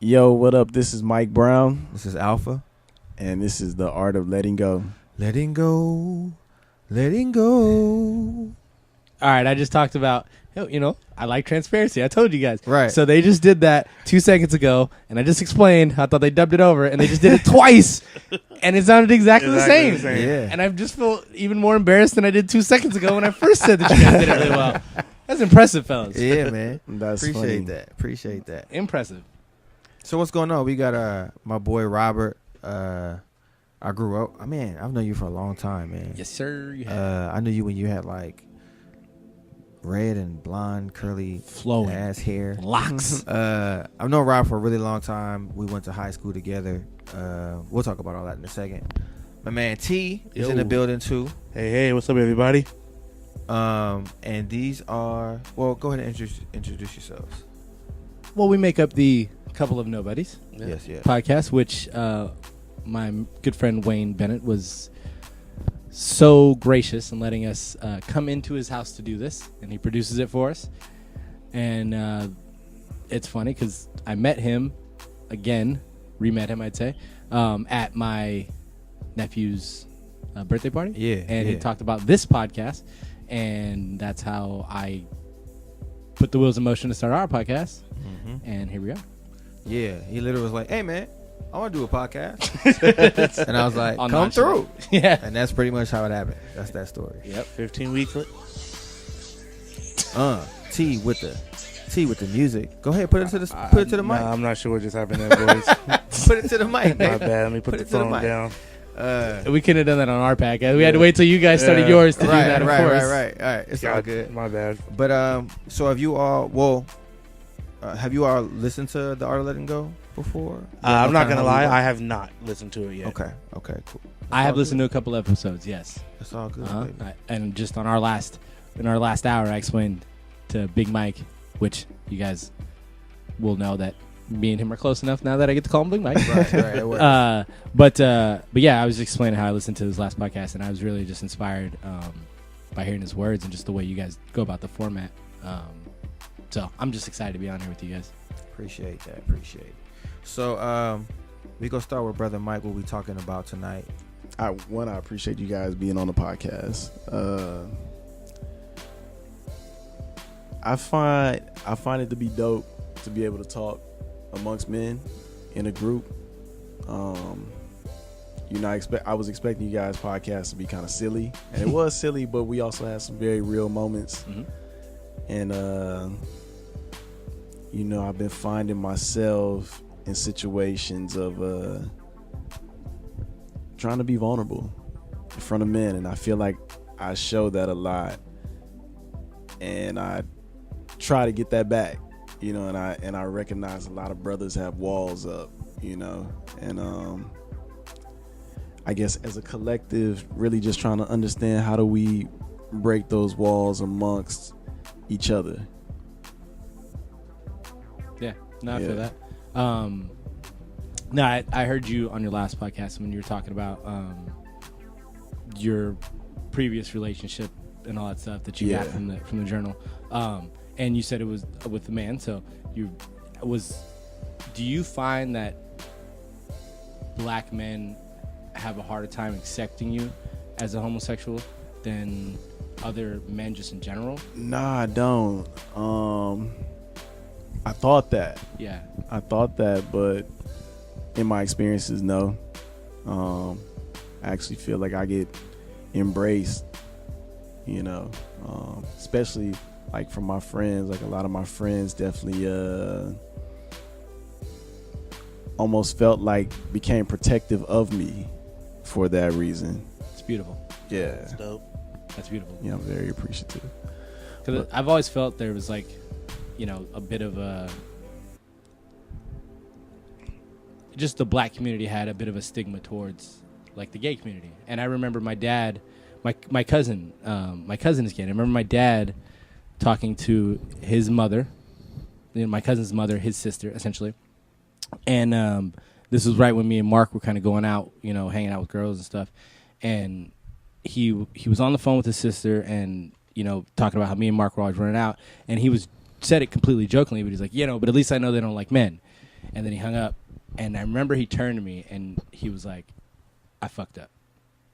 Yo, what up? This is Mike Brown. This is Alfpha. And this is The Art of Letting Go. Letting go. Letting go. All right, I just talked about, I like transparency. I told you guys. Right. So they just did that 2 seconds ago, and I just explained. I thought they dubbed it over, and they just did it twice, and it sounded exactly the same. Yeah. And I just feel even more embarrassed than I did 2 seconds ago when I first said that you guys did it really well. That's impressive, fellas. Yeah, man. That's Appreciate funny. that. Appreciate that. Impressive. So what's going on? We got my boy Robert. I grew up. I've known you for a long time, man. Yes, sir. You have. I knew you when you had like red and blonde, curly, flowing ass hair, locks. I've known Rob for a really long time. We went to high school together. We'll talk about all that in a second. My man T is in the building too. Hey, what's up, everybody? And these are go ahead and introduce yourselves. Well, we make up the Couple of Nobodies Yes. podcast, which my good friend Wayne Bennett was so gracious in letting us come into his house to do this, and he produces it for us. And it's funny because I met him again, re-met him, I'd say, at my nephew's birthday party. Yeah, and yeah. he talked about this podcast, and that's how I put the wheels in motion to start our podcast. Mm-hmm. And here we are. Yeah, he literally was like, "Hey, man, I want to do a podcast," and I was like, "Come through." Yeah, and that's pretty much how it happened. That's that story. Yep, 15 weeks. T with the music. Go ahead, put it to the mic. Nah, I'm not sure what just happened there, boys. Put it to the mic. My bad. Let me put the phone down. We couldn't have done that on our podcast. We had to wait till you guys started yours to do that. Of course. Right. All right, it's all good. My bad. But so have you all? Have you all listened to The Art of Letting Go before? I'm not gonna lie, I have not listened to it yet. Okay, cool. I have listened to a couple episodes. Yes, it's all good. And just on our last hour, I explained to Big Mike, which you guys will know that me and him are close enough now that I get to call him Big Mike. Right. It works. But yeah, I was explaining how I listened to his last podcast, and I was really just inspired by hearing his words and just the way you guys go about the format. So I'm just excited to be on here with you guys. Appreciate that. So we gonna start with Brother Mike. What we talking about tonight? I appreciate you guys being on the podcast. I find it to be dope to be able to talk amongst men in a group. I was expecting you guys' podcast to be kind of silly, and it was silly, but we also had some very real moments. Mm-hmm. And I've been finding myself in situations of trying to be vulnerable in front of men, and I feel like I show that a lot, and I try to get that back, and I recognize a lot of brothers have walls up, and I guess as a collective, really just trying to understand how do we break those walls amongst each other. Yeah, I feel that. I heard you on your last podcast when you were talking about your previous relationship and all that stuff that you got from the journal, and you said it was with a man. So do you find that black men have a harder time accepting you as a homosexual than other men just in general? Nah, I don't. I thought that. Yeah. I thought that, but in my experiences, no. I actually feel like I get embraced, especially like from my friends. Like a lot of my friends definitely almost felt like became protective of me for that reason. It's beautiful. Yeah. That's dope. That's beautiful. Yeah, I'm very appreciative. Because I've always felt there was like, a bit of just the black community had a bit of a stigma towards like the gay community. And I remember my dad, my cousin is gay. I remember my dad talking to his mother, my cousin's mother, his sister, essentially. And this was right when me and Mark were kind of going out, hanging out with girls and stuff. And he was on the phone with his sister and, talking about how me and Mark were always running out. And he said it completely jokingly, but he's like, but at least I know they don't like men. And then he hung up. And I remember he turned to me and he was like, I fucked up.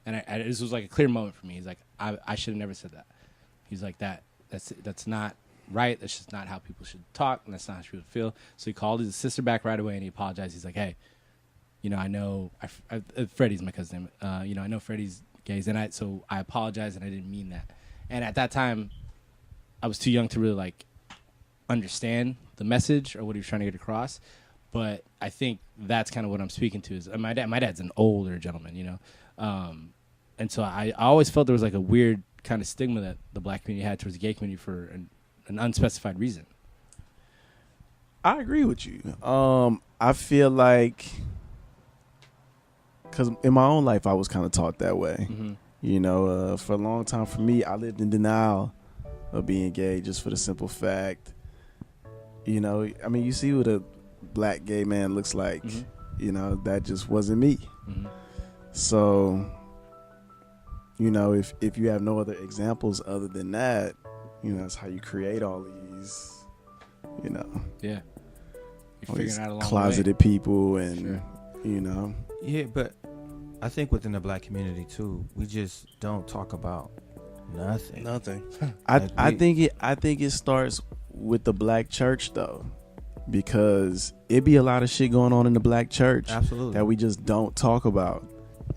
And this was like a clear moment for me. He's like, I should have never said that. He's like, that's not right. That's just not how people should talk, and that's not how people feel. So he called his sister back right away, and he apologized. He's like, hey, I know Freddie's my cousin. I know Freddie's gay, and so I apologize, and I didn't mean that. And at that time, I was too young to really like understand the message or what he was trying to get across. But I think that's kind of what I'm speaking to. Is my dad's an older gentleman, and so I always felt there was like a weird kind of stigma that the black community had towards the gay community for an unspecified reason. I agree with you. I feel like, because in my own life, I was kind of taught that way. Mm-hmm. For a long time for me, I lived in denial of being gay just for the simple fact, you see what a black gay man looks like. Mm-hmm. That just wasn't me. Mm-hmm. So, if you have no other examples other than that, that's how you create all these, Yeah. You're all figuring these out along closeted the way. people and, Sure. Yeah, but I think within the black community too, we just don't talk about nothing. I think it starts with the black church though, because it be a lot of shit going on in the black church. Absolutely. That we just don't talk about.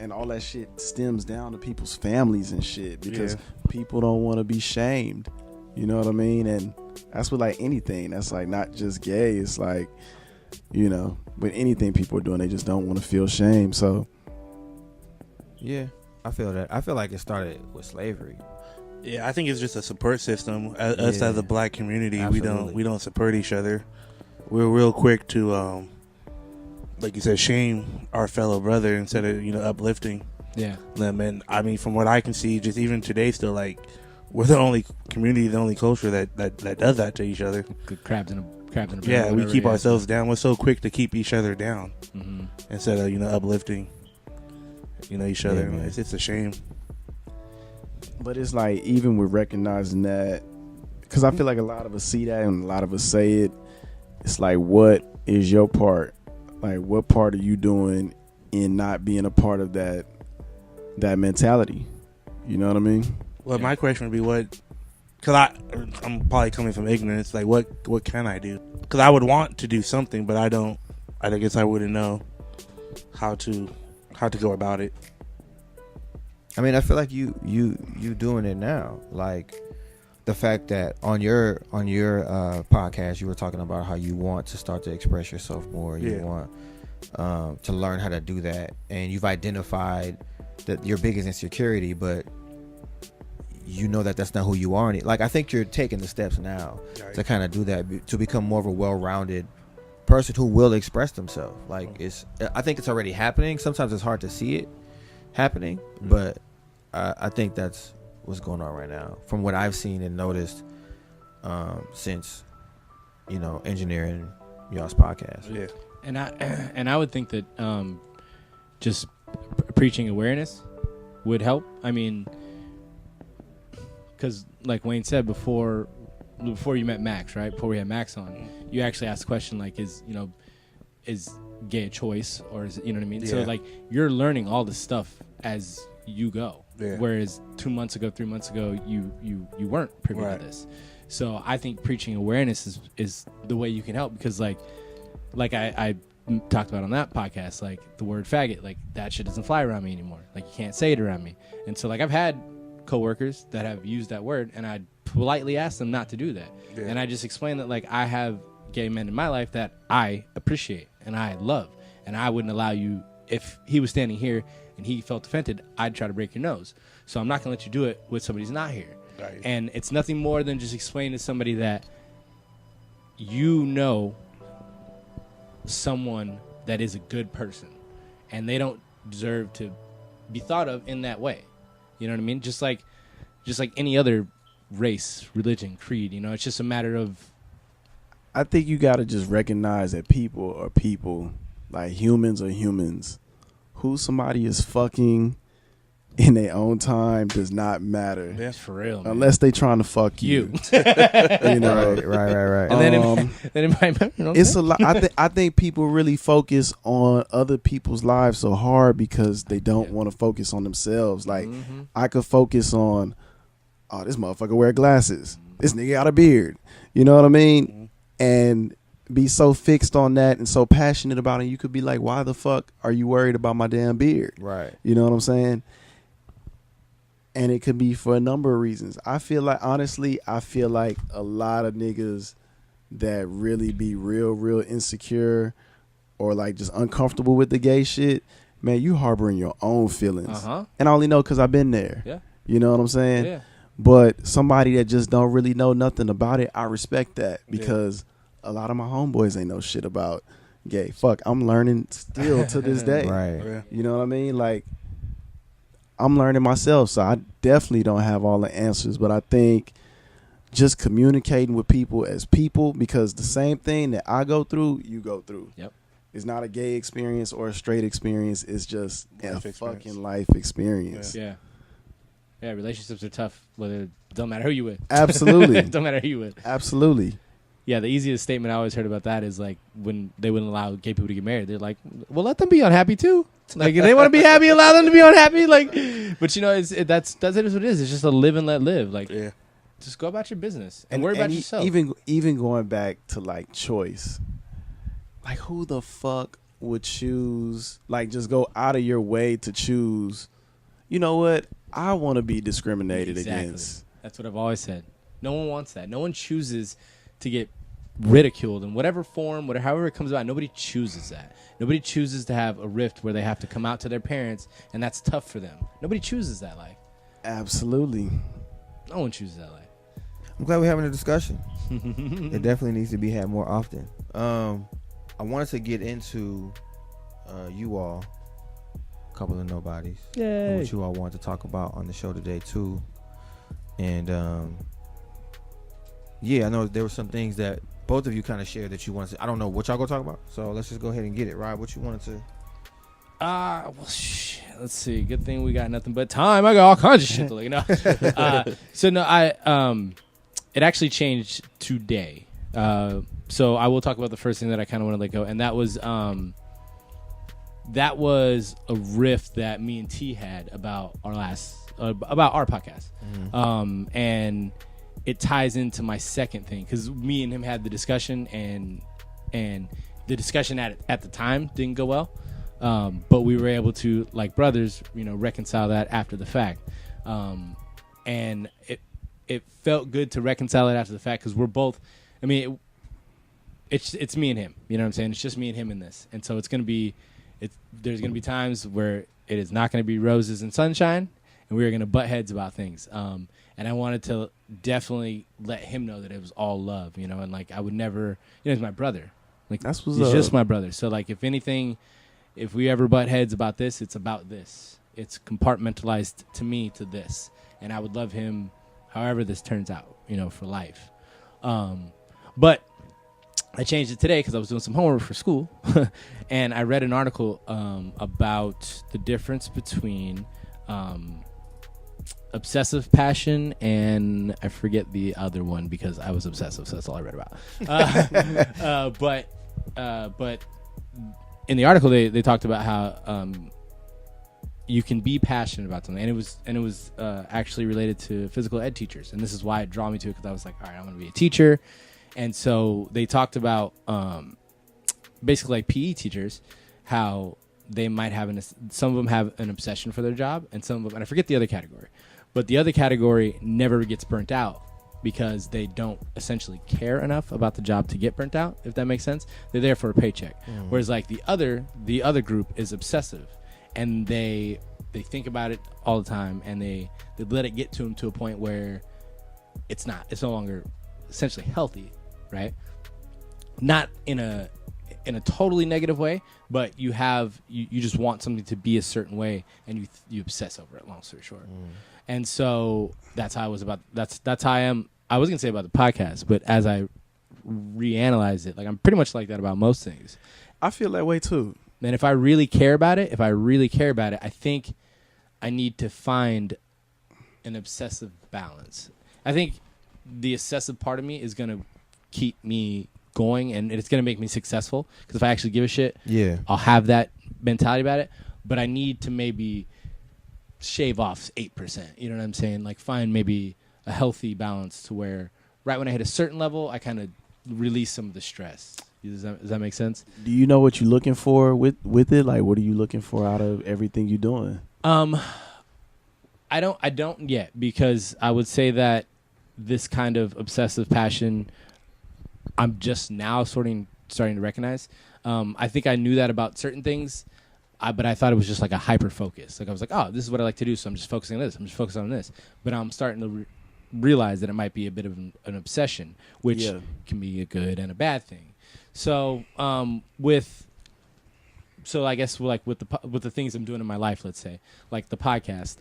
And all that shit stems down to people's families and shit, because people don't want to be shamed. You know what I mean? And that's with like anything. That's like not just gay. It's like, with anything people are doing, they just don't want to feel shame. So, yeah, I feel that. I feel like it started with slavery. Yeah, I think it's just a support system. Us as a black community, Absolutely. we don't support each other. We're real quick to like you said, shame our fellow brother instead of uplifting them. And I mean, from what I can see, just even today, still like we're the only community, the only culture that does that to each other. Good crabs in a barrel. Yeah, we keep ourselves down. We're so quick to keep each other down instead of uplifting each other. Man. It's a shame. but it's like, even with recognizing that, because I feel like a lot of us see that and a lot of us say it, it's like, what is your part? Like, what part are you doing in not being a part of that mentality? You know what I mean? Well, my question would be because I'm probably coming from ignorance. Like, what can I do? Because I would want to do something, but I don't. I guess I wouldn't know how to go about it. I mean, I feel like you doing it now. Like the fact that on your podcast, you were talking about how you want to start to express yourself more. You want to learn how to do that, and you've identified that your biggest insecurity, but you know that that's not who you are. Like, I think you're taking the steps now to kind of do that, to become more of a well-rounded person who will express themselves. Like, I think it's already happening. Sometimes it's hard to see it happening, but I think that's what's going on right now from what I've seen and noticed since engineering y'all's podcast. Yeah. And I would think that just preaching awareness would help. I mean, because like Wayne said before you met Max, right? Before we had Max on, you actually asked the question like, is gay a choice, or is it, you know what I mean? Yeah. So like, you're learning all this stuff as you go. Yeah. Whereas 2 months ago, 3 months ago, you weren't privy to this. So I think preaching awareness is the way you can help, because like I talked about on that podcast, like the word faggot, like that shit doesn't fly around me anymore. Like, you can't say it around me. And so like, I've had coworkers that have used that word, and I politely asked them not to do that. Yeah. And I just explained that like, I have gay men in my life that I appreciate and I love, and I wouldn't allow you, if he was standing here and he felt offended, I'd try to break your nose. So I'm not gonna let you do it with somebody who's not here. Right. And it's nothing more than just explaining to somebody that someone that is a good person, and they don't deserve to be thought of in that way. You know what I mean? Just like any other race, religion, creed, it's just a matter of, I think you got to just recognize that people are people, like humans are humans. Who somebody is fucking, in their own time does not matter. That's for real, man. Unless they trying to fuck you. You know, right. And then it might, you know, it's a lot. I think people really focus on other people's lives so hard because they don't want to focus on themselves. Like I could focus on, oh, this motherfucker wear glasses. This nigga got a beard. You know what I mean? And be so fixed on that and so passionate about it. You could be like, why the fuck are you worried about my damn beard? Right. You know what I'm saying? And it could be for a number of reasons. I feel like a lot of niggas that really be real insecure or like just uncomfortable with the gay shit, man, you harboring your own feelings. And I only know because I've been there. Yeah. You know what I'm saying? Yeah. But somebody that just don't really know nothing about it, I respect that because a lot of my homeboys ain't know shit about gay. Fuck, I'm learning still to this day. Right. You know what I mean? Like, I'm learning myself, so I definitely don't have all the answers, but I think just communicating with people as people, because the same thing that I go through, you go through. Yep. It's not a gay experience or a straight experience. It's just Life a experience. fucking life experience. Yeah. Yeah, relationships are tough. Whether don't matter who you with. Absolutely. Don't matter who you with. Absolutely. Yeah, the easiest statement I always heard about that is like when they wouldn't allow gay people to get married. They're like, well, let them be unhappy too. Like if they want to be happy, allow them to be unhappy. Like, but you know, that's what it is. It's just a live and let live. Like, just go about your business and worry about yourself. Even going back to like choice, like who the fuck would choose? Like, just go out of your way to choose. You know what? I want to be discriminated against. That's what I've always said. No one wants that. No one chooses to get ridiculed in whatever form, however it comes about. Nobody chooses that. Nobody chooses to have a rift where they have to come out to their parents, and that's tough for them. Nobody chooses that life. Absolutely. No one chooses that life. I'm glad we're having a discussion. It definitely needs to be had more often. I wanted to get into you all, Couple of Nobodies. Yay. And what you all want to talk about on the show today too. And I know there were some things that both of you kind of shared that you wanted to. I don't know what y'all gonna talk about, so let's just go ahead and get it. Rob, what you wanted to? Well, shit. Let's see. Good thing we got nothing but time. I got all kinds of shit to look. It actually changed today. So I will talk about the first thing that I kind of want to let go, and that was a riff that me and T had about our podcast. And it ties into my second thing because me and him had the discussion, and the discussion at the time didn't go well, but we were able to, like brothers, reconcile that after the fact, and it felt good to reconcile it after the fact because we're both. I mean, it's me and him. You know what I'm saying? It's just me and him in this, and so there's gonna be times where it is not gonna be roses and sunshine, and we are gonna butt heads about things. And I wanted to definitely let him know that it was all love, and like I would never, he's my brother. Like That's what's he's up. just my brother. So like if anything, if we ever butt heads about this, it's about this. It's compartmentalized to me to this, and I would love him however this turns out, for life. But I changed it today because I was doing some homework for school, and I read an article about the difference between obsessive passion and I forget the other one because I was obsessive, so that's all I read about. But in the article they talked about how you can be passionate about something, and it was actually related to physical ed teachers, and this is why it drew me to it because I was like, all right, I'm going to be a teacher. And so they talked about basically like PE teachers, how they might have some of them have an obsession for their job, and some of them, and I forget the other category, but the other category never gets burnt out because they don't essentially care enough about the job to get burnt out, if that makes sense. They're there for a paycheck. Whereas like the other group is obsessive, and they think about it all the time, and they let it get to them to a point where it's no longer essentially healthy, right? Not in a totally negative way, but you just want something to be a certain way, and you obsess over it, long story short. And so that's how that's how I am. I was gonna say about the podcast, but as I reanalyze it, like I'm pretty much like that about most things. I feel that way too. And if I really care about it, I think I need to find an obsessive balance. I think the obsessive part of me is going to keep me going, and it's going to make me successful, because if I actually give a shit, I'll have that mentality about it. But I need to maybe shave off 8%. You know what I'm saying? Like, find maybe a healthy balance to where right when I hit a certain level, I kind of release some of the stress. Does that make sense? Do you know what you're looking for with it? Like, what are you looking for out of everything you're doing? I don't yet, because I would say that this kind of obsessive passion, I'm just now starting to recognize. I think I knew that about certain things, but I thought it was just like a hyper focus. Like, I was like, oh, this is what I like to do, so I'm just focusing on this. I'm just focusing on this. But I'm starting to realize that it might be a bit of an obsession, which can be a good and a bad thing. So I guess like with the things I'm doing in my life, let's say, like the podcast,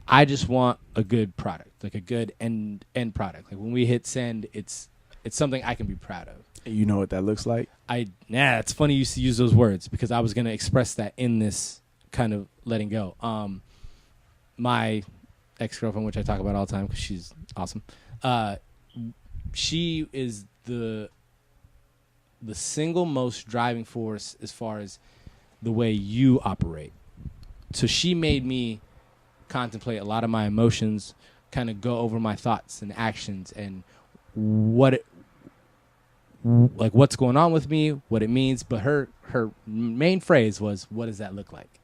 I just want a good product, like a good end product. Like when we hit send, it's something I can be proud of. You know what that looks like? It's funny you use those words, because I was going to express that in this kind of letting go. My ex-girlfriend, which I talk about all the time because she's awesome, she is the single most driving force as far as the way you operate. So she made me contemplate a lot of my emotions, kind of go over my thoughts and actions and what's going on with me, what it means. But her main phrase was, "What does that look like?"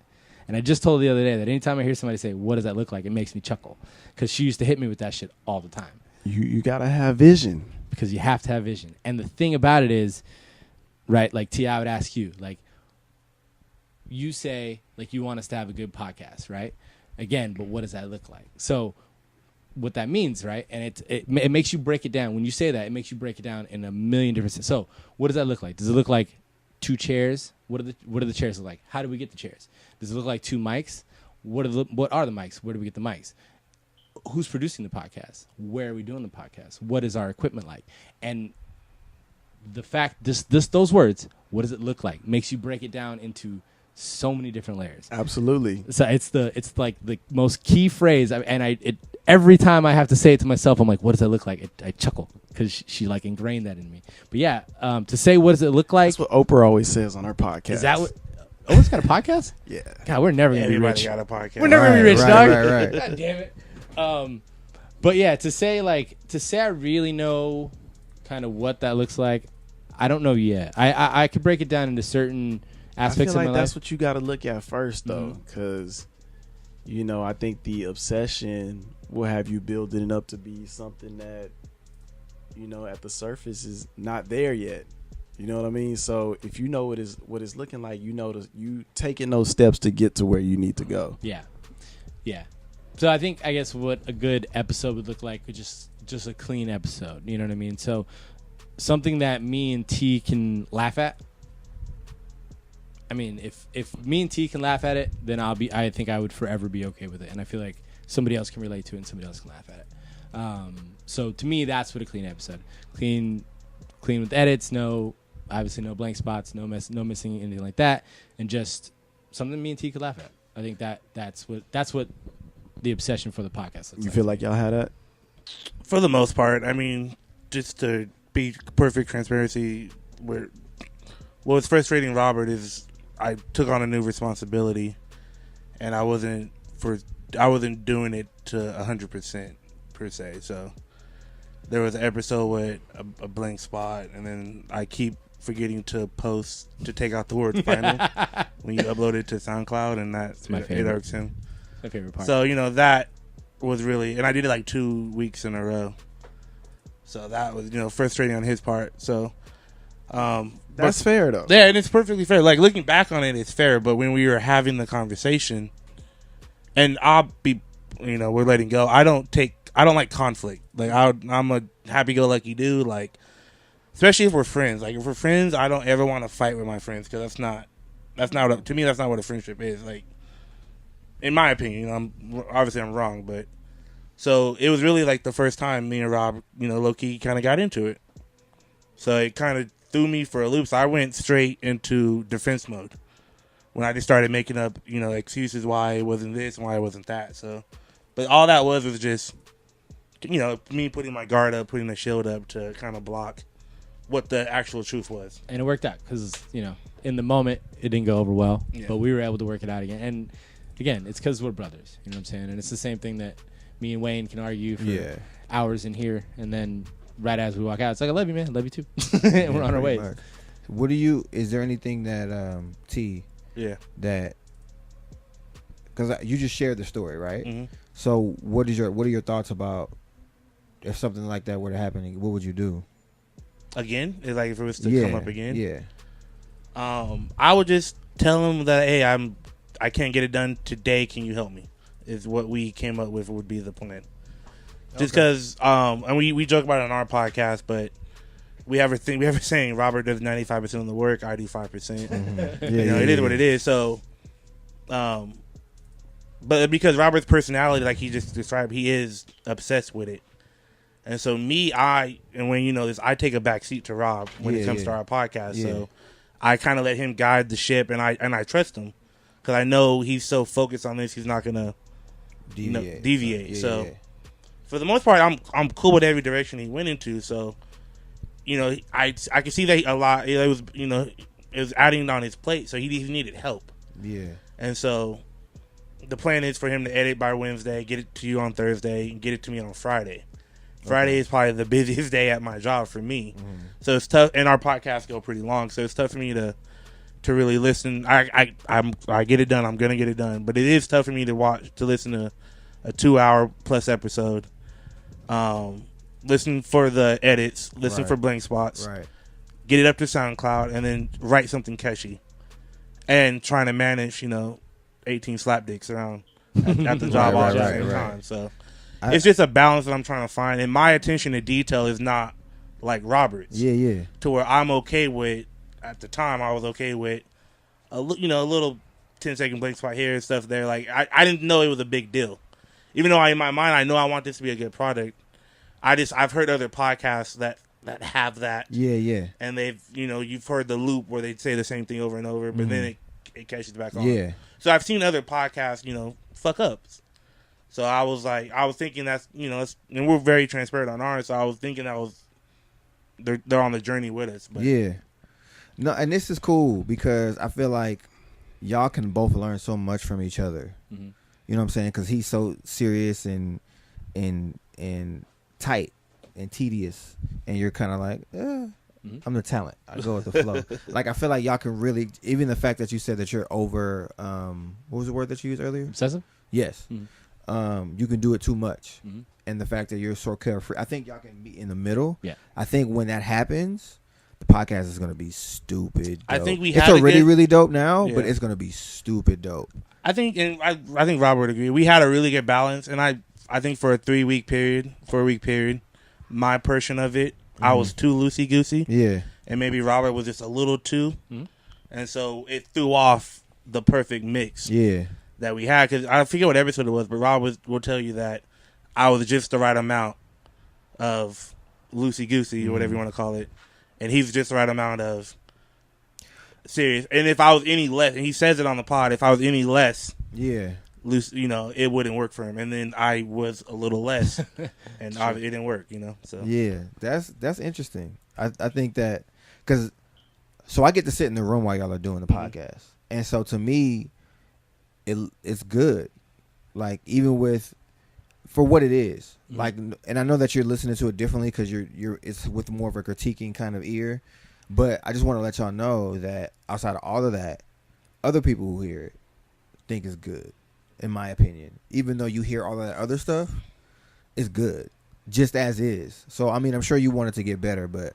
And I just told her the other day that anytime I hear somebody say, "What does that look like?" it makes me chuckle, because she used to hit me with that shit all the time. You gotta have vision, because you have to have vision. And the thing about it is, right, like T, I would ask you, like, you say, like, you want us to have a good podcast, right? Again, but what does that look like? So what that means, right? And it makes you break it down. When you say that, it makes you break it down in a million different senses. So what does that look like? Does it look like 2 chairs? What do the chairs look like? How do we get the chairs? Does it look like 2 mics? What are the mics? Where do we get the mics? Who's producing the podcast? Where are we doing the podcast? What is our equipment like? And the fact, those words, what does it look like, makes you break it down into so many different layers. Absolutely. So it's like the most key phrase, every time I have to say it to myself, I'm like, what does that look like? I chuckle, because she like ingrained that in me. But yeah, to say what does it look like? That's what Oprah always says on her podcast. Is that what? Oprah's got a podcast? Yeah. God, we're never gonna be rich. Got a podcast. We're never gonna be rich, dog. Right. God damn it. But yeah, to say I really know kind of what that looks like, I don't know yet. I could break it down into certain aspects I feel of my that's life. what you got to look at first, though, because I think the obsession will have you building it up to be something that at the surface is not there yet. You know what I mean? So if you know what it's looking like, you taking those steps to get to where you need to go. Yeah. So I guess what a good episode would look like would just a clean episode. You know what I mean? So something that me and T can laugh at. I mean, if me and T can laugh at it, then I think I would forever be okay with it. And I feel like somebody else can relate to it and somebody else can laugh at it. So to me, that's what a clean episode. Clean with edits, obviously no blank spots, no missing anything like that, and just something me and T could laugh at. I think that's what the obsession for the podcast looks You feel like y'all had that? For the most part. I mean, just to be perfect transparency, what's frustrating, Robert, is I took on a new responsibility, and I wasn't doing it to 100% per se. So there was an episode with a blank spot, and then I keep forgetting to take out the word final when you upload it to SoundCloud, and that's my favorite. It irks him. My favorite part. So that was really, and I did it like 2 weeks in a row. So that was frustrating on his part. So that's fair though. Yeah, and it's perfectly fair. Like looking back on it, it's fair. But when we were having the conversation, and I'll be, we're letting go. I don't like conflict. Like I'm a happy-go-lucky dude. Like especially if we're friends. Like if we're friends, I don't ever want to fight with my friends, because that's not to me. That's not what a friendship is. Like in my opinion, I'm wrong, but so it was really like the first time me and Rob, low-key kind of got into it. So it kind of threw me for a loop. So I went straight into defense mode. when I just started making up, excuses why it wasn't this and why it wasn't that. So, but all that was just, me putting my guard up, putting the shield up to kind of block what the actual truth was. And it worked out because, in the moment, it didn't go over well, but we were able to work it out again. And again, it's because we're brothers, you know what I'm saying? And it's the same thing that me and Wayne can argue for hours in here, and then right as we walk out, it's like, I love you, man. I love you too. And we're on our way. Is there anything that, that, because you just shared the story, right? Mm-hmm. So what are your thoughts about if something like that were to happen? What would you do? Again? Like if it was to come up again? Yeah. I would just tell him that, hey, I can't get it done today. Can you help me? Is what we came up with would be the plan. Just because, and we joke about it on our podcast, but we have a saying, Robert does 95% of the work, I do 5%. Mm-hmm. It is what it is. So, but because Robert's personality, like he just described, he is obsessed with it. And so and when you know this, I take a back seat to Rob when it comes to our podcast. Yeah. So I kind of let him guide the ship, and I trust him because I know he's so focused on this, he's not gonna deviate. So for the most part, I'm cool with every direction he went into. So I can see that a lot. It was it was adding on his plate, so he needed help. Yeah. And so the plan is for him to edit by Wednesday, get it to you on Thursday, and get it to me on Friday. Friday is probably the busiest day at my job for me. Mm-hmm. So it's tough, and our podcasts go pretty long, so it's tough for me to really listen. I get it done. I'm gonna get it done, but it is tough for me to listen to a 2-hour plus episode. Listen for the edits, listen for blank spots, get it up to SoundCloud, and then write something catchy. And trying to manage, 18 slapdicks around at the job all at the same time. So it's just a balance that I'm trying to find. And my attention to detail is not like Robert's. Yeah. To where I'm okay with, at the time, I was okay with, a little 10-second blank spot here and stuff there. Like, I didn't know it was a big deal. Even though in my mind, I know I want this to be a good product. I've heard other podcasts that have that. Yeah. And they've, you've heard the loop where they say the same thing over and over, but then it catches back on. Yeah. So I've seen other podcasts, fuck ups. So I was thinking that's, and we're very transparent on ours. So I was thinking they're on the journey with us. But. Yeah. No, and this is cool because I feel like y'all can both learn so much from each other. Mm-hmm. You know what I'm saying? Because he's so serious and tight and tedious, and you're kind of like, I'm the talent. I go with the flow. Like, I feel like y'all can really, even the fact that you said that you're over, what was the word that you used earlier? Obsessive? Yes. Mm-hmm. You can do it too much. Mm-hmm. And the fact that you're so carefree, I think y'all can be in the middle. Yeah. I think when that happens, the podcast is going to be stupid dope. I think it's already really dope now, but it's going to be stupid dope. I think, and I think Robert would agree, we had a really good balance, and I think for a 4-week period, my portion of it, I was too loosey-goosey. Yeah. And maybe Robert was just a little too. Mm-hmm. And so it threw off the perfect mix that we had. Because I forget what episode it was, but Rob will tell you that I was just the right amount of loosey-goosey, or whatever you want to call it. And he's just the right amount of serious. And if I was any less, and he says it on the pod, if I was any less loose, it wouldn't work for him. And then I was a little less, and it didn't work, So that's interesting. I think that because I get to sit in the room while y'all are doing the podcast, and so to me, it's good. Like, even for what it is, like, and I know that you're listening to it differently because it's with more of a critiquing kind of ear. But I just want to let y'all know that outside of all of that, other people who hear it think it's good, in my opinion. Even though you hear all of that other stuff, it's good, just as is. So, I mean, I'm sure you want it to get better, but,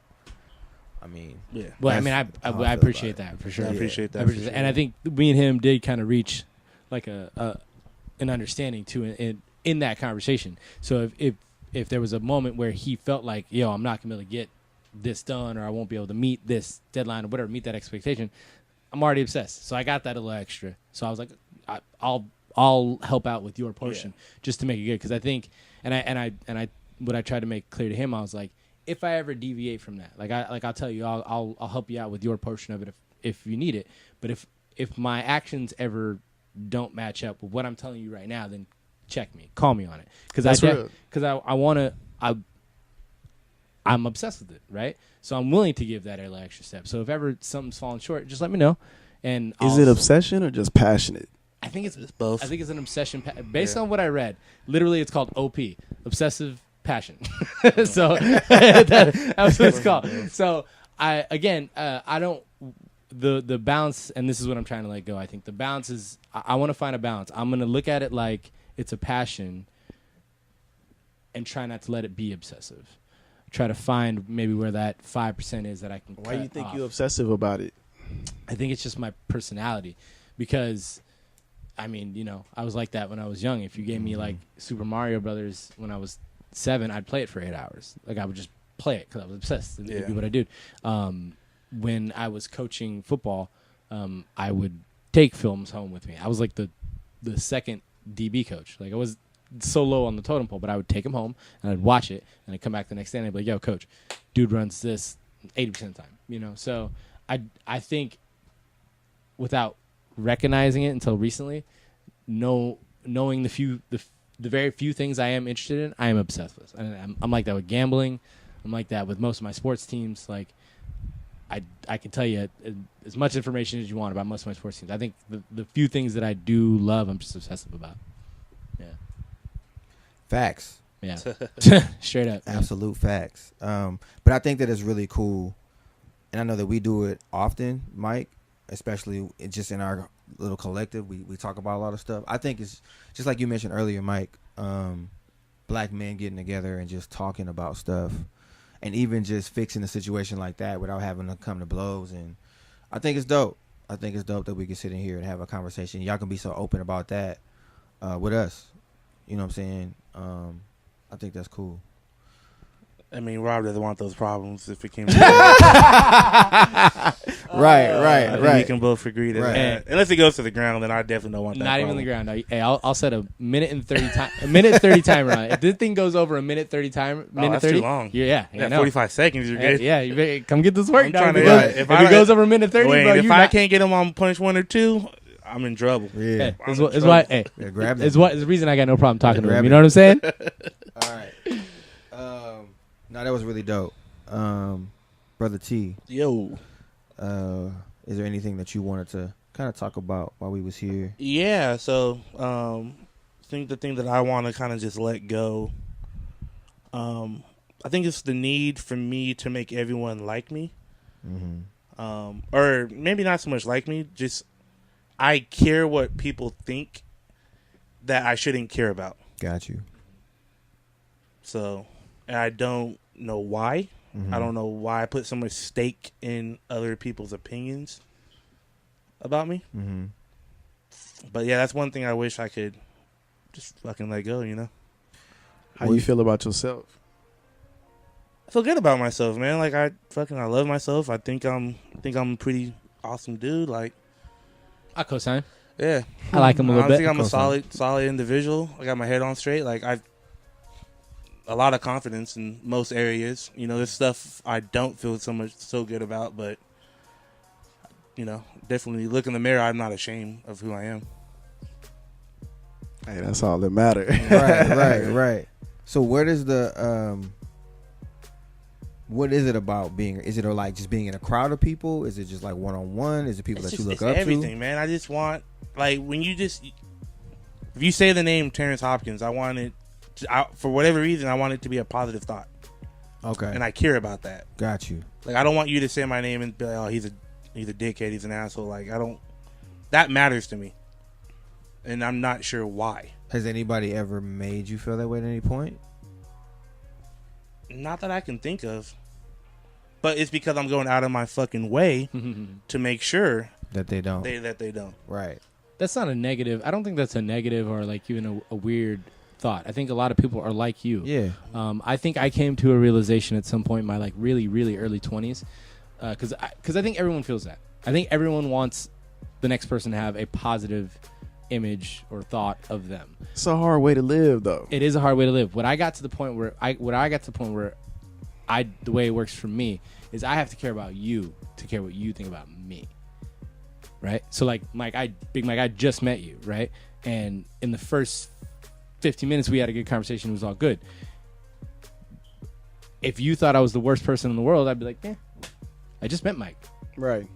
I mean. Yeah. Well, I mean, I appreciate that, for sure. I appreciate that. Sure. And I think me and him did kind of reach, like, an understanding, too, in that conversation. So, if there was a moment where he felt like, yo, I'm not going to be able to get this done, or I won't be able to meet this deadline or whatever, meet that expectation, I'm already obsessed. So I got that a little extra. So I was like, I'll help out with your portion just to make it good. Because I think, and I what I tried to make clear to him, I was like, if I ever deviate from that, I'll tell you, I'll help you out with your portion of it if you need it. But if my actions ever don't match up with what I'm telling you right now, then check me, call me on it, because I want to. I'm obsessed with it, right? So I'm willing to give that extra step. So if ever something's falling short, just let me know. And is it obsession or just passionate? I think it's both. I think it's an obsession based on what I read. Literally, it's called OP, obsessive passion. So that's what it's called. So I don't the balance, and this is what I'm trying to let go. I think the balance is I want to find a balance. I'm going to look at it like it's a passion and try not to let it be obsessive. Try to find maybe where that 5% is that I can. Why do you think you're obsessive about it? I think it's just my personality, because I mean, I was like that when I was young. If you gave me like Super Mario Brothers when I was 7, I'd play it for 8 hours. Like I would just play it because I was obsessed. It'd be what I did. When I was coaching football, I would take films home with me. I was like the second DB coach. Like I was so low on the totem pole, but I would take them home and I'd watch it, and I'd come back the next day and I'd be like, "Yo, coach, dude runs this 80% of the time." So I think without recognizing it until recently, knowing the very few things I am interested in, I am obsessed with. And I'm like that with gambling. I'm like that with most of my sports teams. Like I can tell you as much information as you want about most of my sports teams. I think the few things that I do love, I'm just obsessive about. Yeah. Facts. Yeah. Straight up. Absolute facts. But I think that it's really cool, and I know that we do it often, Mike, especially just in our little collective. We talk about a lot of stuff. I think it's just like you mentioned earlier, Mike, black men getting together and just talking about stuff, and even just fixing a situation like that without having to come to blows. And I think it's dope. I think it's dope that we can sit in here and have a conversation. Y'all can be so open about that with us. You know what I'm saying? I think that's cool. I mean, Rob doesn't want those problems if it came. Right. We can both agree to that. Unless it goes to the ground, then I definitely don't want that. Not even the ground. Hey, I'll set a minute and 30 time. A minute 30 timer on it. If this thing goes over a minute 30 time, that's 30, too long. Yeah, 45 seconds. You're good. Yeah, you better come get this work. I'm dog. trying to. If it goes over a minute 30, bro, if I can't get him on punch 1 or 2, I'm in trouble. Yeah, it's why. Hey, grab it's the reason I got no problem talking to him. You know what I'm saying? All right. No, that was really dope. Brother T. Yo. Is there anything that you wanted to kind of talk about while we was here? Yeah, so I think the thing that I want to kind of just let go, I think it's the need for me to make everyone like me. Mm-hmm. Or maybe not so much like me, just I care what people think that I shouldn't care about. Got you. So, and I don't know why. Mm-hmm. I don't know why I put so much stake in other people's opinions about me. Mm-hmm. But yeah, that's one thing I wish I could just fucking let go, How do you feel about yourself? I feel good about myself, man. Like I love myself. I think I'm a pretty awesome dude. Like I co-sign. Yeah. I like him a little bit. I think I'm a solid individual. I got my head on straight. Like I've a lot of confidence in most areas. There's stuff I don't feel so good about, but definitely look in the mirror. I'm not ashamed of who I am. Hey, that's all that matters. Right. So where does what is it about being? Is it like just being in a crowd of people? Is it just like one-on-one? Is it people that you look up to? Everything, man. I just want, like, if you say the name Terrence Hopkins, I want it. For whatever reason, I want it to be a positive thought. Okay. And I care about that. Got you. Like, I don't want you to say my name and be like, oh, he's a dickhead, he's an asshole. Like, that matters to me. And I'm not sure why. Has anybody ever made you feel that way at any point? Not that I can think of. But it's because I'm going out of my fucking way to make sure that they don't. That they don't. Right. That's not a negative. I don't think that's a negative or like even a weird thought. I think a lot of people are like you. Yeah. I think I came to a realization at some point in my like really, really early 20s because I think everyone feels that. I think everyone wants the next person to have a positive image or thought of them. It's a hard way to live, though. It is a hard way to live. The way it works for me is I have to care about you to care what you think about me. right? So like Big Mike, I just met you, right? And in the first 15 minutes, we had a good conversation. It was all good. If you thought I was the worst person in the world, I'd be like, I just met Mike. Right.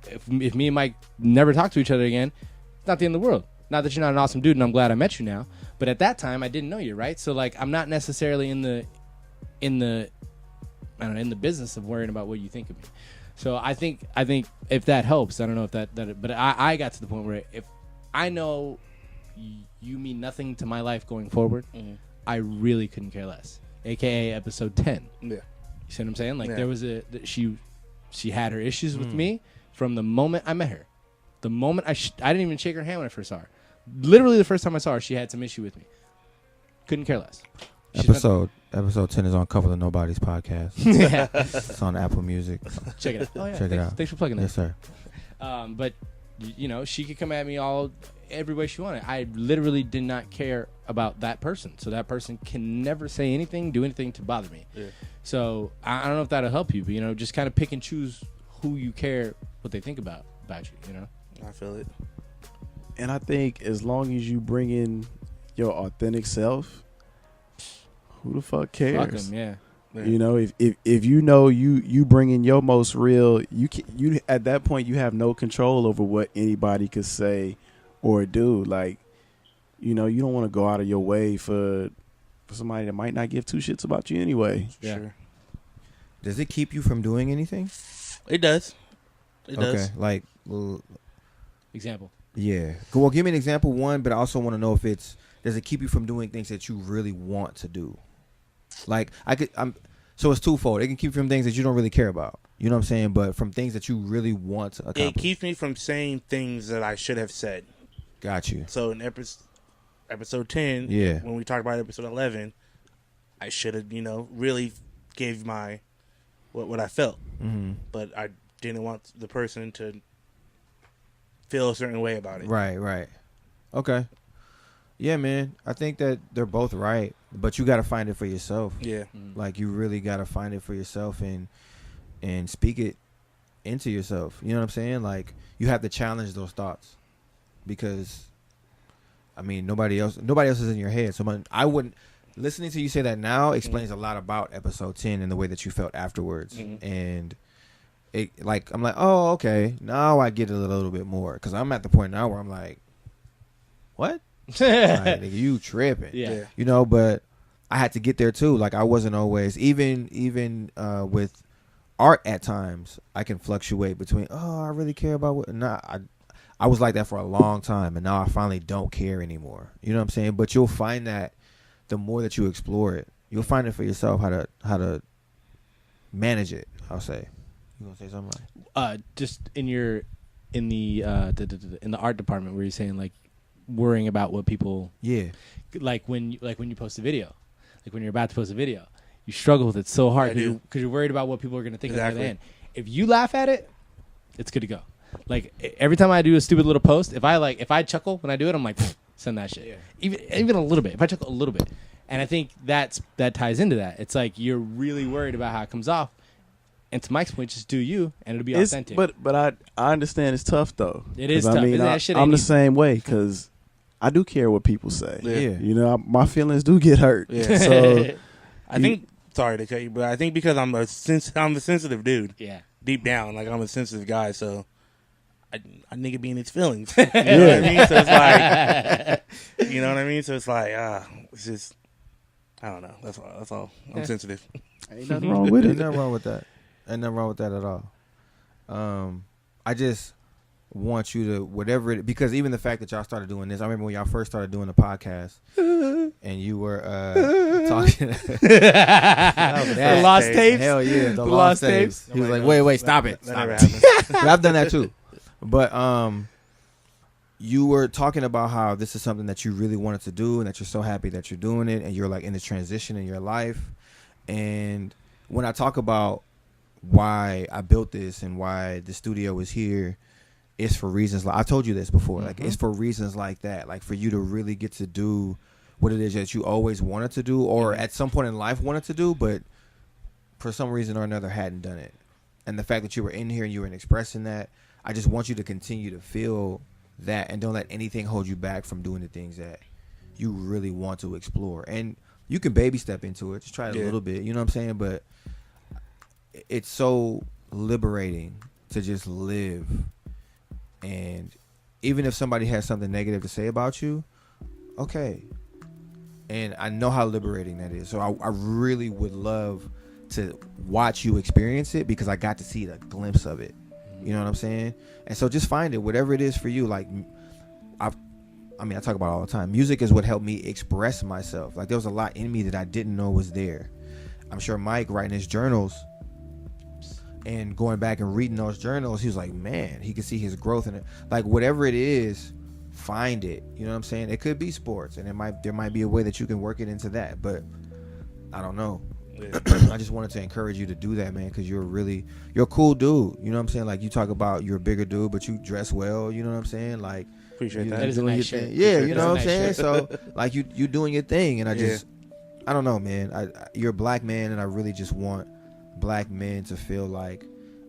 If me and Mike never talk to each other again, it's not the end of the world. Not that you're not an awesome dude, and I'm glad I met you now. But at that time, I didn't know you, right? So like, I'm not necessarily in the business of worrying about what you think of me. So I think if that helps, I don't know if that but I got to the point where if I know you mean nothing to my life going forward, I really couldn't care less. AKA episode 10. Yeah. You see what I'm saying? Like there was she had her issues with me from the moment I met her. The moment I didn't even shake her hand when I first saw her. Literally the first time I saw her, she had some issue with me. Couldn't care less. Episode 10 is on Couple of Nobodies Podcast. Yeah. It's on Apple Music. Check it out. Oh, yeah. Check it out. Thanks for plugging that. Yes, sir. But she could come at me every way she wanted. I literally did not care about that person. So that person can never say anything, do anything to bother me. Yeah. So I don't know if that'll help you, but just kind of pick and choose who you care, what they think about you. I feel it. And I think as long as you bring in your authentic self, who the fuck cares? Fuck 'em, yeah. If you bring in your most real, you at that point you have no control over what anybody could say or do. Like, you don't want to go out of your way for somebody that might not give two shits about you anyway. Yeah. Sure. Does it keep you from doing anything? It does. It does. Like, example. Yeah. Well, give me an example, one, but I also want to know does it keep you from doing things that you really want to do? Like, so it's twofold. It can keep you from things that you don't really care about. You know what I'm saying? But from things that you really want to accomplish. It keeps me from saying things that I should have said. Got you. So in episode 10, when we talked about episode 11, I should have, really gave my what I felt. Mm-hmm. But I didn't want the person to feel a certain way about it. Right. Okay. Yeah, man. I think that they're both right, but you got to find it for yourself. Yeah. Like, you really got to find it for yourself and speak it into yourself. You know what I'm saying? Like, you have to challenge those thoughts because, nobody else is in your head. So I wouldn't. Listening to you say that now explains a lot about episode 10 and the way that you felt afterwards. Mm-hmm. And I'm like, oh, okay. Now I get it a little bit more because I'm at the point now where I'm like, what? Like, nigga, you tripping. Yeah. But I had to get there too. Like, I wasn't always, even with art at times, I can fluctuate between, I really care about what, I was like that for a long time, and now I finally don't care anymore. You know what I'm saying? But you'll find that the more that you explore it, you'll find it for yourself how to manage it, I'll say. You gonna say something? Just in the art department where you're saying like worrying about what people like when you post a video, like when you're about to post a video, you struggle with it so hard because you're worried about what people are gonna think at the end. If you laugh at it, it's good to go. Like every time I do a stupid little post, if I chuckle when I do it, I'm like, send that shit. Yeah. Even a little bit. If I chuckle a little bit, and I think that ties into that. It's like you're really worried about how it comes off. And to Mike's point, just do you, and it'll be authentic. But I understand it's tough though. It is tough. I'm the same way because I do care what people say. Yeah. My feelings do get hurt. Yeah. So I think. Sorry to cut you, but I think because I'm a sensitive dude. Yeah. Deep down, like I'm a sensitive guy, so I nigga be in his feelings. You know what I mean? So it's like, you know what I mean? So it's like, it's just, I don't know. That's all. I'm sensitive. Ain't nothing wrong with it. Ain't nothing wrong with that. Ain't nothing wrong with that at all. I just want you to, whatever it, because even the fact that y'all started doing this, I remember when y'all first started doing the podcast and you were talking. The lost tapes? Hell yeah, the lost tapes. He was like, wait, stop it. I've done that too. But you were talking about how this is something that you really wanted to do and that you're so happy that you're doing it and you're like in this transition in your life. And when I talk about why I built this and why the studio is here, it's for reasons like I told you this before. Like it's for reasons like that. Like for you to really get to do what it is that you always wanted to do or at some point in life wanted to do, but for some reason or another hadn't done it. And the fact that you were in here and you were expressing that, I just want you to continue to feel that, and don't let anything hold you back from doing the things that you really want to explore. And you can baby step into it, just try it a little bit, you know what I'm saying? But it's so liberating to just live. And even if somebody has something negative to say about you, okay. And I know how liberating that is. So I really would love to watch you experience it, because I got to see a glimpse of it. You know what I'm saying? And so just find it, whatever it is for you. Like, I talk about it all the time. Music is what helped me express myself. Like, there was a lot in me that I didn't know was there. I'm sure Mike, writing his journals and going back and reading those journals, he was like, man, he could see his growth in it. Like, whatever it is, find it. You know what I'm saying? It could be sports, and there might be a way that you can work it into that, but I don't know. I just wanted to encourage you to do that, man, because you're a cool dude. You know what I'm saying? Like, you talk about you're a bigger dude, but you dress well. You know what I'm saying? Like, appreciate that. That is a nice shirt. Yeah, you know what I'm saying? So, like, you doing your thing, and I don't know, man. You're a black man, and I really just want black men to feel like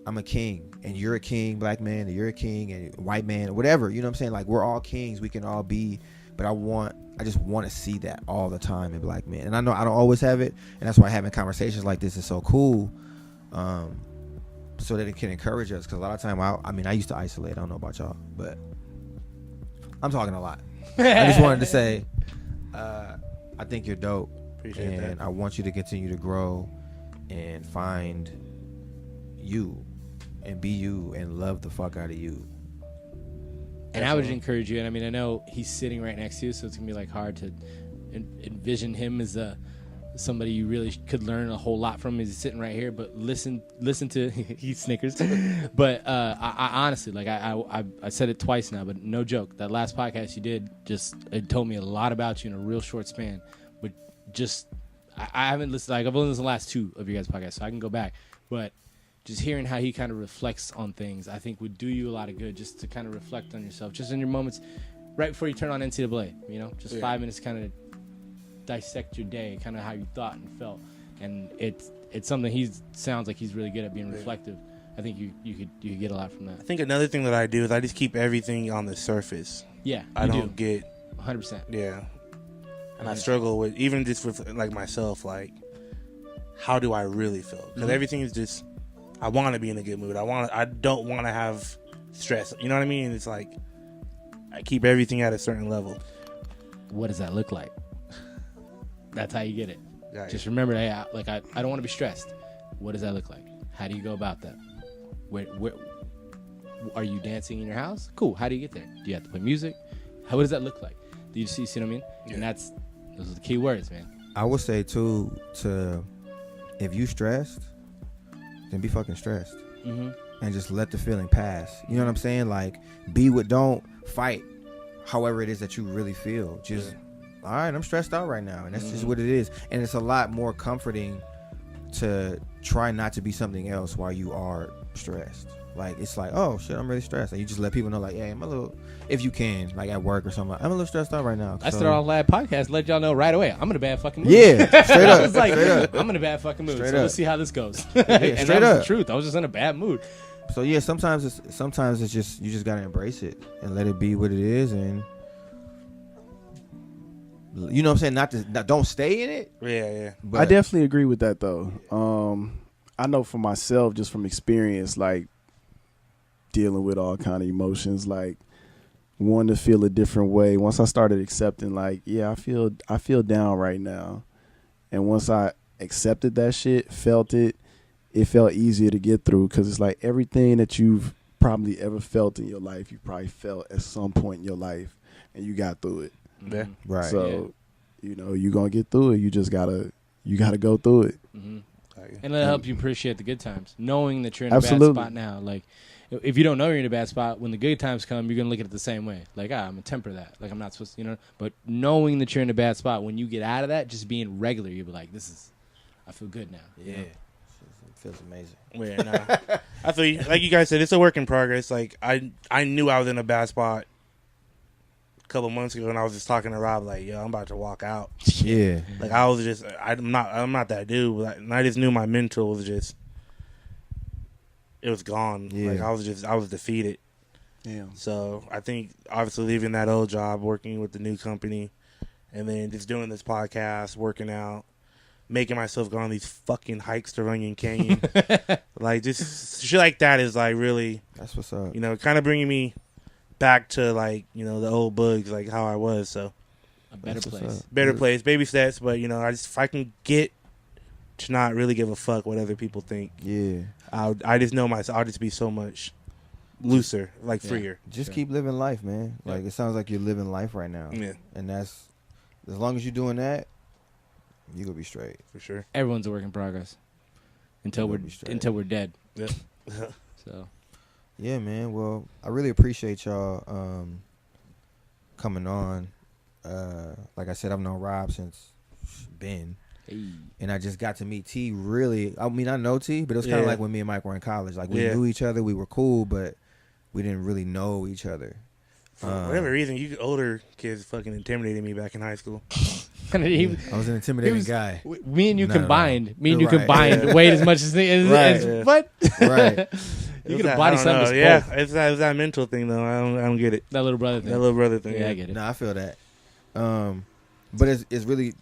I'm a king, and you're a king, black man, and you're a king, and white man, whatever. You know what I'm saying? Like, we're all kings. We can all be, but I just want to see that all the time in black men. And I know I don't always have it, and that's why having conversations like this is so cool, so that it can encourage us. Because a lot of time, I used to isolate. I don't know about y'all, but I'm talking a lot. I just wanted to say, I think you're dope. Appreciate that. And I want you to continue to grow and find you and be you and love the fuck out of you. And I would encourage you, and I mean, I know he's sitting right next to you, so it's gonna be like hard to envision him as somebody you really could learn a whole lot from. He's sitting right here, but listen to he snickers. But I honestly, like, I said it twice now, but no joke. That last podcast you did, it told me a lot about you in a real short span. But I haven't listened. Like, I've only listened to the last 2 of your guys' podcasts, so I can go back. But just hearing how he kind of reflects on things, I think would do you a lot of good, just to kind of reflect on yourself, just in your moments right before you turn on NCAA, you know, just 5 minutes, kind of dissect your day, kind of how you thought and felt. And it's something sounds like he's really good at, being reflective. I think you could get a lot from that. I think another thing that I do is I just keep everything on the surface. Yeah, I don't get 100%. Yeah. And I struggle with, even just with, like, myself, like, how do I really feel? Because everything is just, I want to be in a good mood. I don't want to have stress. You know what I mean? It's like, I keep everything at a certain level. What does that look like? That's how you get it. Right. Just remember that, like, I don't want to be stressed. What does that look like? How do you go about that? Where are you dancing in your house? Cool. How do you get there? Do you have to play music? What does that look like? Do you see what I mean? Yeah. And those are the key words, man. I would say too, if you stressed, then be fucking stressed, and just let the feeling pass. You know what I'm saying? Like, don't fight. However it is that you really feel, just all right, I'm stressed out right now, and that's just what it is. And it's a lot more comforting to try not to be something else while you are stressed. Like, it's like, oh shit, I'm really stressed, and you just let people know, like, hey, I'm a little, if you can, like at work or something, like, I'm a little stressed out right now. I started off last podcast, let y'all know right away, I'm in a bad fucking mood. Yeah, straight up. I was like, I'm in a bad fucking mood. Straight so let's see how this goes. Yeah, and that was the truth. I was just in a bad mood. So yeah, sometimes it's just, you just gotta embrace it and let it be what it is, and you know what I'm saying, don't stay in it. Yeah. But I definitely agree with that though. I know for myself, just from experience, like, dealing with all kind of emotions, like wanting to feel a different way. Once I started accepting, like, yeah, I feel down right now, and once I accepted that shit, felt it felt easier to get through, because it's like everything that you've probably ever felt in your life, you probably felt at some point in your life, and you got through it. Yeah. Right. So, you know, you're gonna get through it. You just gotta go through it. And it'll help you appreciate the good times, knowing that you're in a bad spot now. Like, if you don't know you're in a bad spot, when the good times come, you're gonna look at it the same way. Like, I'm gonna temper that. Like, I'm not supposed to, you know. But knowing that you're in a bad spot, when you get out of that, just being regular, you'll be like, I feel good now. Yeah. You know? It feels amazing. Yeah, no. I feel like you guys said, it's a work in progress. Like, I knew I was in a bad spot a couple months ago, and I was just talking to Rob, like, yo, I'm about to walk out. Yeah. Like, I was just, I'm not that dude. And I just knew my mental was just, it was gone. Yeah. Like I was defeated. Yeah. So I think obviously leaving that old job, working with the new company, and then just doing this podcast, working out, making myself go on these fucking hikes to Runyon Canyon, like just shit like that is like really, That's what's up. you know, kind of bringing me back to like, you know, the old bugs, like how I was. So A better place. better place, baby steps. But you know, if I can get to not really give a fuck what other people think, Yeah. I just know myself. I'll just be so much looser, like freer. Just keep living life, man. Yeah. Like, it sounds like you're living life right now. Yeah, And that's, as long as you're doing that, you're going to be straight. for sure. Everyone's a work in progress until You're we're gonna be straight. until we're dead. Yeah. So Yeah, man. Well, I really appreciate y'all coming on. Like I said, I've known Rob since Ben. hey. And I just got to meet T really. I mean, I know T, but it was kind of Yeah. like when me and Mike were in college. Like, we Yeah. knew each other. We were cool, but we didn't really know each other. For whatever reason, you older kids fucking intimidated me back in high school. He- I was an intimidating was- guy. me and you Not at all. combined. Me and you Right. combined Yeah. weighed as much as Right. as what? Right. You It's could have that- body I don't slammed know. us Yeah, both. it's that mental thing though. I don't get it. That little brother thing. That little brother thing. Yeah, I get it. No, I feel that. But it's really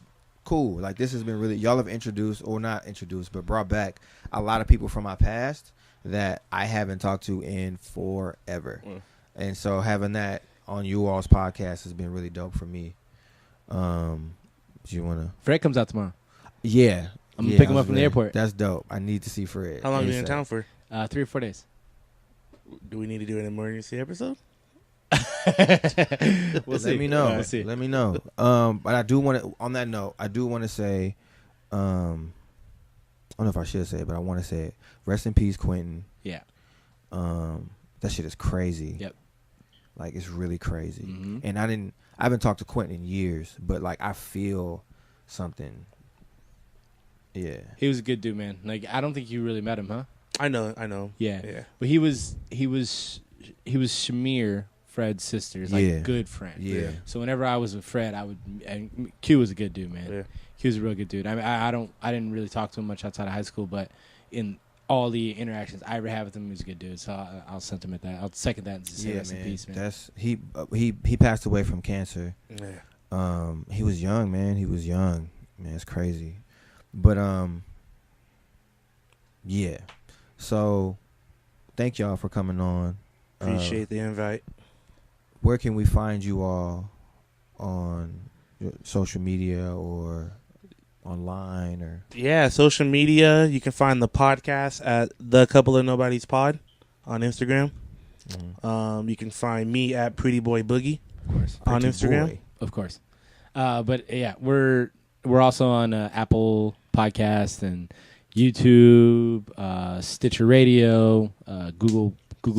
cool. Like, this has been really, y'all have introduced, or not introduced, but brought back a lot of people from my past that I haven't talked to in forever. Mm. And so having that on you all's podcast has been really dope for me. Do you want to? Fred comes out tomorrow. Yeah. I'm gonna Yeah, pick him I up was from the really- airport. That's dope. I need to see Fred. How long are you in ASAP. town for? 3 or 4 days. Do we need to do an emergency episode? We'll see. Let me know. We'll see. Let me know. But I do want to. On that note, I do want to say. I don't know if I should say it, but I want to say it. Rest in peace, Quentin. Yeah. That shit is crazy. Yep. Like, it's really crazy. Mhm. And I haven't talked to Quentin in years, but like, I feel something. Yeah. He was a good dude, man. Like, I don't think you really met him, huh? I know. Yeah. Yeah. But he was Shamir, Fred's sister. He's like Yeah. a good friend. Yeah. So whenever I was with Fred, and Q was a good dude, man. Yeah. He was a real good dude. I mean, I didn't really talk to him much outside of high school, but in all the interactions I ever had with him, he was a good dude. So I'll sentiment that. I'll second that and just say Yeah, rest in man. peace, man. That's he passed away from cancer. Yeah. He was young, man. He was young. Man, it's crazy. But yeah. So thank y'all for coming on. Appreciate the invite. Where can we find you all on your social media or online or? Yeah, social media. You can find the podcast at the Couple of Nobodies Pod on Instagram. You can find me at Pretty Boy Boogie Of course. on Pretty Instagram. boy. Of course. But yeah, we're also on Apple Podcast and YouTube, Stitcher Radio, Google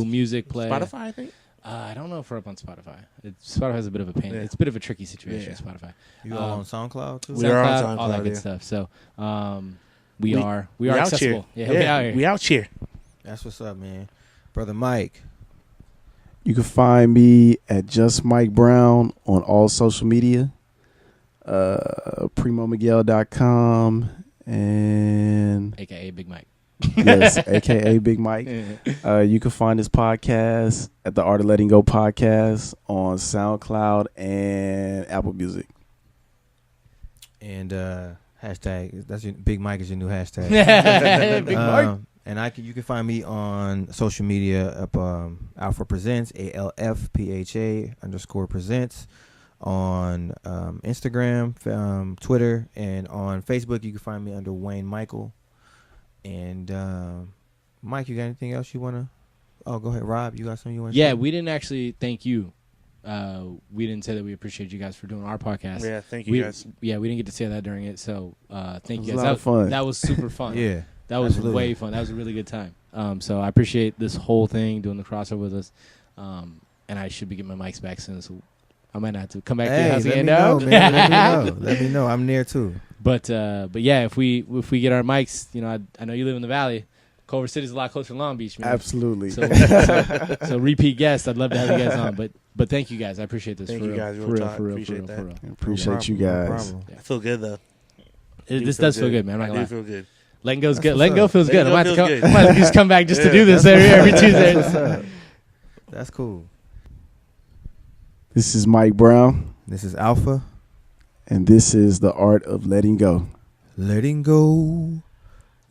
Music Play. Spotify, I think. I don't know if we're up on Spotify. Spotify's a bit of a pain. Yeah. It's a bit of a tricky situation. Yeah. Spotify. You all on SoundCloud too? We are on SoundCloud, all that SoundCloud, good yeah. stuff. So we are out accessible. here. Yeah, we out here. We out here. That's what's up, man. Brother Mike. You can find me at Just Mike Brown on all social media. PrimoMiguel.com and AKA Big Mike. yes, aka Big Mike. You can find this podcast at the Art of Letting Go Podcast on SoundCloud and Apple Music. And hashtag, that's your Big Mike is your new hashtag. Big Mike. And you can find me on social media up Alfpha Presents, ALFPHA_presents on Instagram, Twitter, and on Facebook you can find me under Wayne Michael. And Mike, you got anything else you wanna? Oh, go ahead, Rob. You got something you want? Yeah, we didn't actually thank you. We didn't say that we appreciate you guys for doing our podcast. Yeah, thank you guys. Yeah, we didn't get to say that during it. So thank you It was guys. a lot of fun. That was super fun. Yeah, That was absolutely. way fun. That was a really good time. So I appreciate this whole thing, doing the crossover with us. And I should be getting my mics back soon, so I might not have to come back to your Hey, house let me again. know, No. man. Let me know. Let me know. I'm near too. But yeah, if we get our mics, you know, I know you live in the Valley. Culver City's a lot closer to Long Beach, man. Absolutely. So repeat guests. I'd love to have you guys on. But thank you guys. I appreciate this. Thank for you real. guys. For Real real, talk. for real, Appreciate for real, that. for real. Appreciate you No guys. problem. I feel good though. This does feel good, man. I'm not I gonna do lie. feel good. Letting go's good. what's Letting go up. feels good. I Letting might go have to feels come, good. might have to just come back just to do this every Tuesday. That's cool. This is Mike Brown, This is Alpha. and this is The Art of Letting Go. Letting go.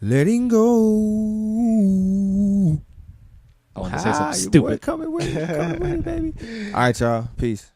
Letting go. I want to say something Your boy stupid. coming with it, baby. All right, y'all. Peace.